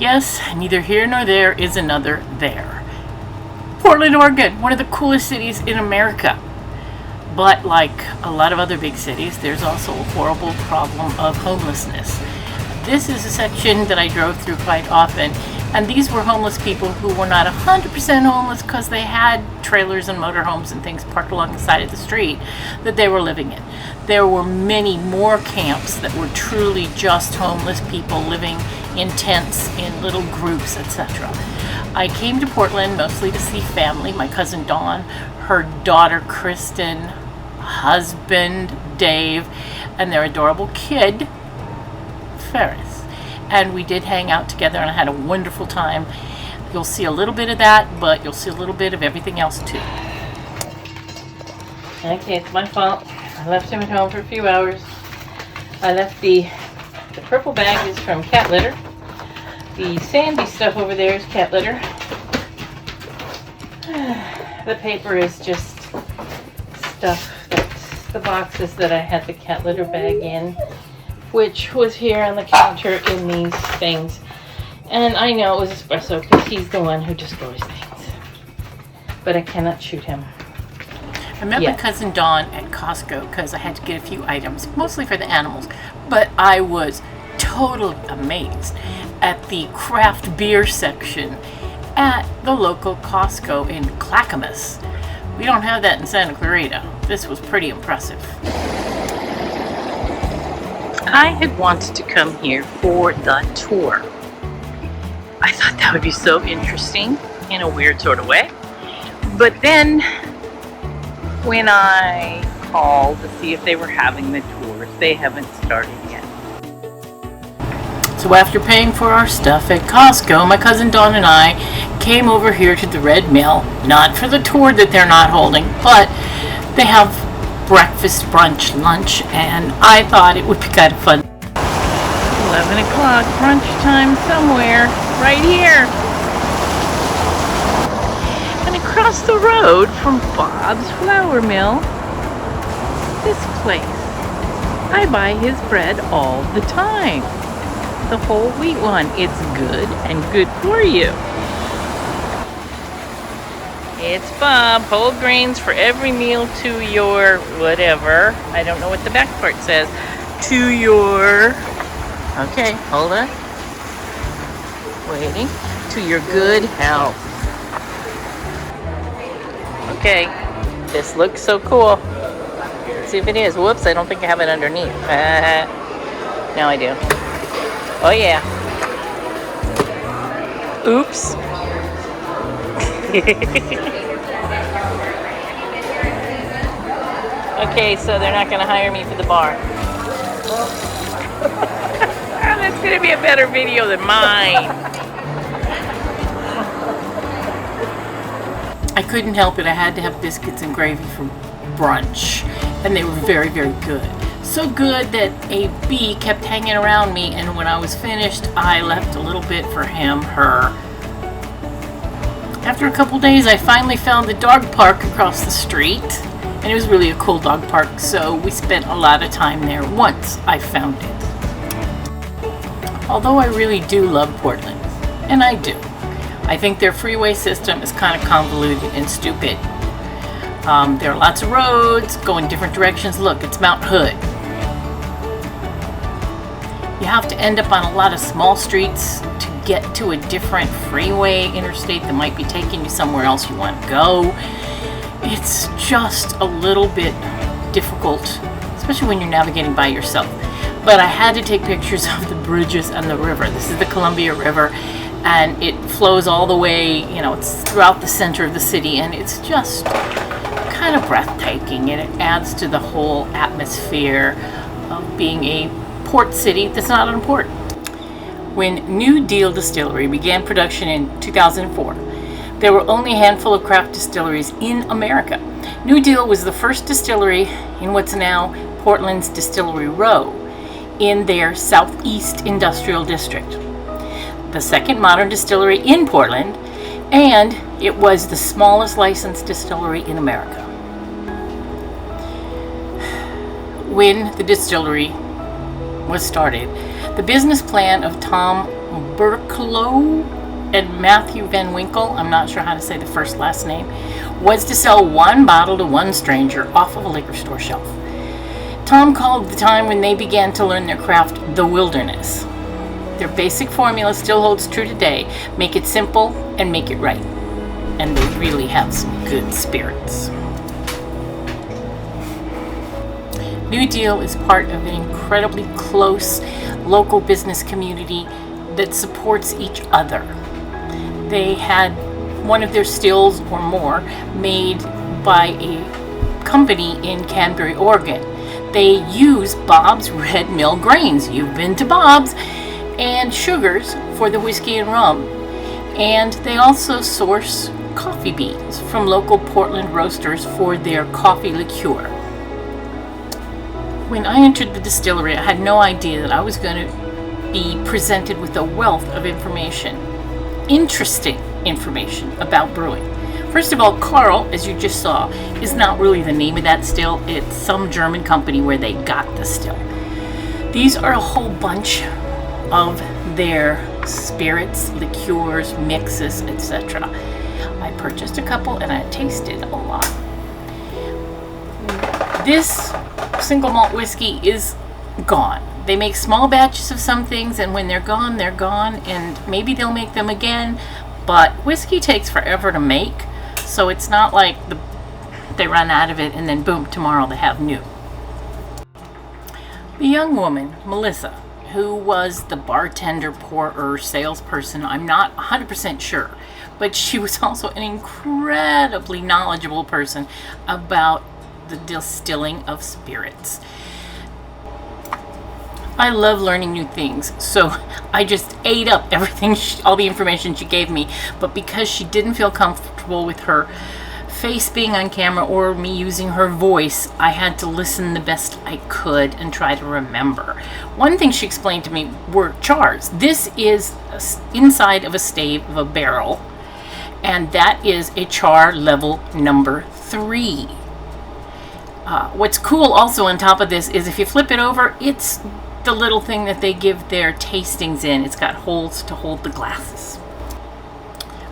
Yes, neither here nor there is another there. Portland, Oregon, one of the coolest cities in America. But like a lot of other big cities, there's also a horrible problem of homelessness. This is a section that I drove through quite often, and these were homeless people who were not 100% homeless because they had trailers and motorhomes and things parked along the side of the street that they were living in. There were many more camps that were truly just homeless people living in tents, in little groups, etc. I came to Portland mostly to see family, my cousin Dawn, her daughter Kristan, husband Dave, and their adorable kid, Faris. And we did hang out together and I had a wonderful time. You'll see a little bit of that, but you'll see a little bit of everything else too. Okay, it's my fault. I left him at home for a few hours. I left the purple bag is from cat litter. The sandy stuff over there is cat litter. The paper is just stuff that's the boxes that I had the cat litter bag in, which was here on the counter in these things. And I know it was espresso because he's the one who destroys things. But I cannot shoot him. I met my cousin Dawn at Costco because I had to get a few items, mostly for the animals. But I was totally amazed at the craft beer section at the local Costco in Clackamas. We don't have that in Santa Clarita. This was pretty impressive. I had wanted to come here for the tour. I thought that would be so interesting in a weird sort of way. But then when I called to see if they were having the tours, they haven't started yet. So after paying for our stuff at Costco, my cousin Dawn and I came over here to the Red Mill, not for the tour that they're not holding, but they have breakfast, brunch, lunch, and I thought it would be kind of fun. 11 o'clock, brunch time somewhere, right here. And across the road from Bob's Flour Mill, this place. I buy his bread all the time. The whole wheat one. It's good and good for you. It's Bob. Whole grains for every meal to your whatever. I don't know what the back part says. To your... Okay, hold on. Waiting. To your good health. Okay. This looks so cool. Let's see if it is. Whoops, I don't think I have it underneath. Now I do. Oh yeah. Oops. Okay, so they're not going to hire me for the bar. That's going to be a better video than mine. I couldn't help it. I had to have biscuits and gravy for brunch. And they were very, very good. So good that a bee kept hanging around me, and when I was finished, I left a little bit for him, her. After a couple days, I finally found the dog park across the street, and it was really a cool dog park, so we spent a lot of time there once I found it. Although I really do love Portland, and I do. I think their freeway system is kind of convoluted and stupid. There are lots of roads going different directions. Look, it's Mount Hood. You have to end up on a lot of small streets to get to a different freeway interstate that might be taking you somewhere else you want to go. It's just a little bit difficult, especially when you're navigating by yourself. But I had to take pictures of the bridges and the river. This is the Columbia River, and it flows all the way, it's throughout the center of the city, and it's just kind of breathtaking, and it adds to the whole atmosphere of being a port city that's not on a port. When New Deal Distillery began production in 2004, there were only a handful of craft distilleries in America. New Deal was the first distillery in what's now Portland's Distillery Row in their Southeast Industrial District. The second modern distillery in Portland, and it was the smallest licensed distillery in America. When the distillery was started, The business plan of Tom Burklow and Matthew Van Winkle, I'm not sure how to say the first last name, was to sell one bottle to one stranger off of a liquor store shelf. Tom called the time when they began to learn their craft the wilderness. Their basic formula still holds true today. Make it simple and make it right. And they really have some good spirits. New Deal is part of an incredibly close local business community that supports each other. They had one of their stills or more made by a company in Canberra, Oregon. They use Bob's Red Mill grains. You've been to Bob's. And sugars for the whiskey and rum. And they also source coffee beans from local Portland roasters for their coffee liqueur. When I entered the distillery, I had no idea that I was going to be presented with a wealth of information. Interesting information about brewing. First of all, Carl, as you just saw, is not really the name of that still. It's some German company where they got the still. These are a whole bunch of their spirits, liqueurs, mixes, etc. I purchased a couple and I tasted a lot. This single malt whiskey is gone. They make small batches of some things, and when they're gone, and maybe they'll make them again, but whiskey takes forever to make, so it's not like they run out of it and then boom, tomorrow they have new. The young woman, Melissa, who was the bartender, pourer, salesperson, I'm not 100% sure, but she was also an incredibly knowledgeable person about the distilling of spirits. I love learning new things, so I just ate up everything, all the information she gave me, but because she didn't feel comfortable with her face being on camera or me using her voice, I had to listen the best I could and try to remember. One thing she explained to me were chars. This is inside of a stave of a barrel, and that is a char level number 3. What's cool also on top of this is if you flip it over, it's the little thing that they give their tastings in. It's got holes to hold the glasses.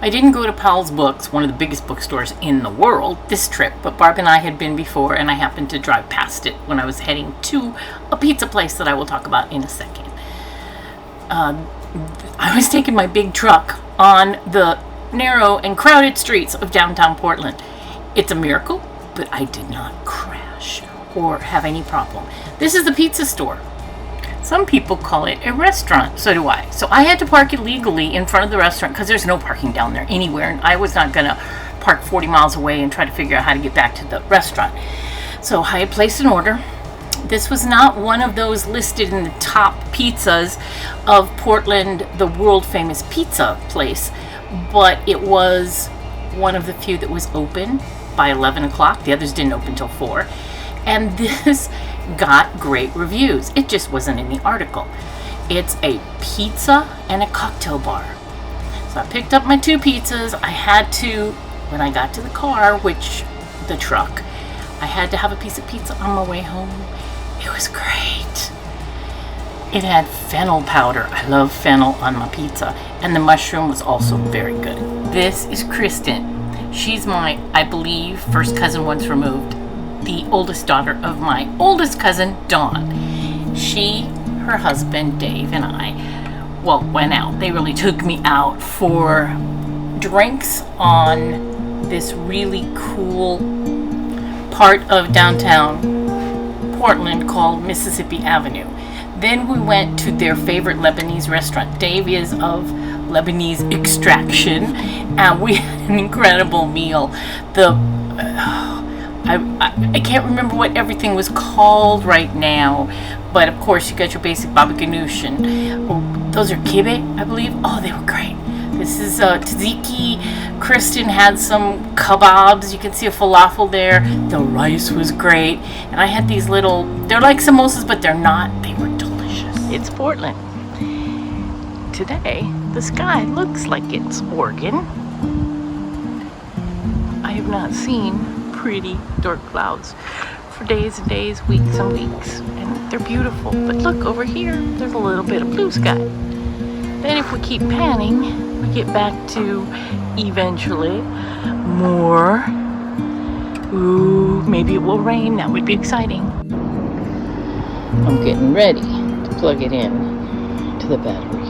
I didn't go to Powell's Books, one of the biggest bookstores in the world, this trip, but Barb and I had been before, and I happened to drive past it when I was heading to a pizza place that I will talk about in a second. I was taking my big truck on the narrow and crowded streets of downtown Portland. It's a miracle, but I did not crash or have any problem. This is the pizza store. Some people call it a restaurant, so do I. So I had to park illegally in front of the restaurant because there's no parking down there anywhere, and I was not going to park 40 miles away and try to figure out how to get back to the restaurant. So I had placed an order. This was not one of those listed in the top pizzas of Portland, the world famous pizza place, but it was one of the few that was open by 11 o'clock. The others didn't open till 4. And this got great reviews. It just wasn't in the article. It's a pizza and a cocktail bar. So I picked up my 2 pizzas. I had to, when I got to the car, the truck, I had to have a piece of pizza on my way home. It was great. It had fennel powder. I love fennel on my pizza. And the mushroom was also very good. This is Kristan. She's my, I believe, first cousin once removed. The oldest daughter of my oldest cousin, Dawn. She, her husband, Dave, and I, went out. They really took me out for drinks on this really cool part of downtown Portland called Mississippi Avenue. Then we went to their favorite Lebanese restaurant. Dave is of Lebanese extraction, and we had an incredible meal. I can't remember what everything was called right now, but of course you got your basic baba ganoush, and those are kibbeh, I believe. Oh, they were great. This is tzatziki. Kristan had some kebabs. You can see a falafel there. The rice was great, and I had these they're like samosas, but they're not. They were delicious. It's Portland. Today, the sky looks like it's Oregon. I have not seen pretty dark clouds for days and days, weeks and weeks, and they're beautiful. But look over here, there's a little bit of blue sky. Then if we keep panning, we get back to eventually more. Ooh, maybe it will rain. That would be exciting. I'm getting ready to plug it in to the battery,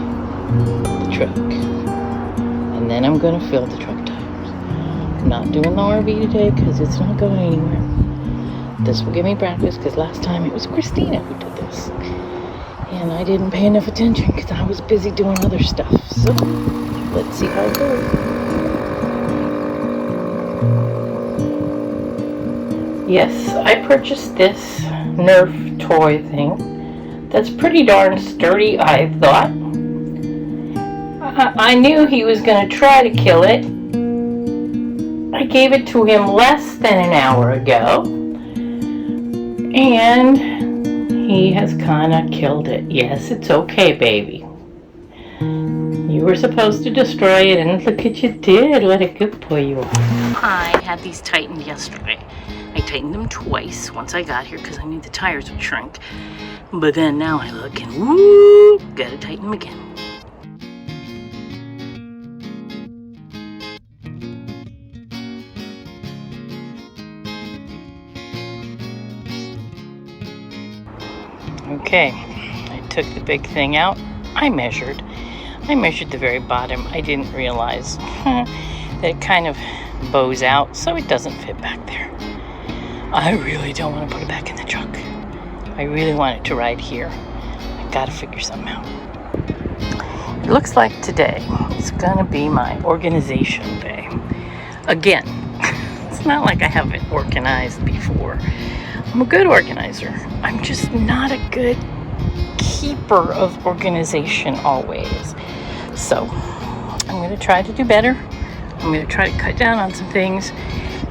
the truck, and then I'm going to fill the truck tires. I'm not doing the RV today because it's not going anywhere. This will give me practice because last time it was Kristina who did this, and I didn't pay enough attention because I was busy doing other stuff. So let's see how it goes. Yes, I purchased this Nerf toy thing. That's pretty darn sturdy, I thought. I knew he was going to try to kill it. I gave it to him less than an hour ago. And he has kind of killed it. Yes, it's okay, baby. You were supposed to destroy it, and look at you did. What a good boy you are. I had these tightened yesterday. I tightened them twice once I got here because I knew the tires would shrink. But then now I look and woo, gotta tighten them again. Okay, I took the big thing out. I measured the very bottom. I didn't realize that it kind of bows out so it doesn't fit back there. I really don't want to put it back in the truck. I really want it to ride here. I gotta figure something out. It looks like today is gonna be my organization day. Again, it's not like I haven't organized before. I'm a good organizer. I'm just not a good keeper of organization always. So I'm going to try to do better. I'm going to try to cut down on some things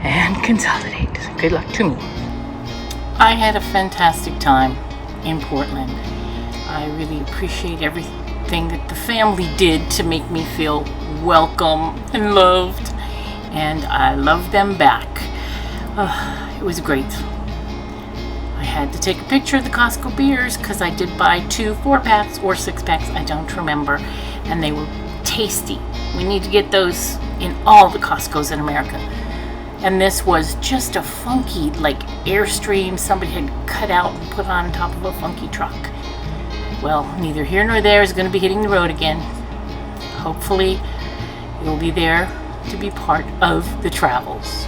and consolidate. Good luck to me. I had a fantastic time in Portland. I really appreciate everything that the family did to make me feel welcome and loved. And I love them back. It was great. I had to take a picture of the Costco beers because I did buy 2 4-packs or 6-packs, I don't remember, and they were tasty. We need to get those in all the Costcos in America. And this was just a funky, like, Airstream somebody had cut out and put on top of a funky truck. Well, neither here nor there is going to be hitting the road again. Hopefully, you'll be there to be part of the travels.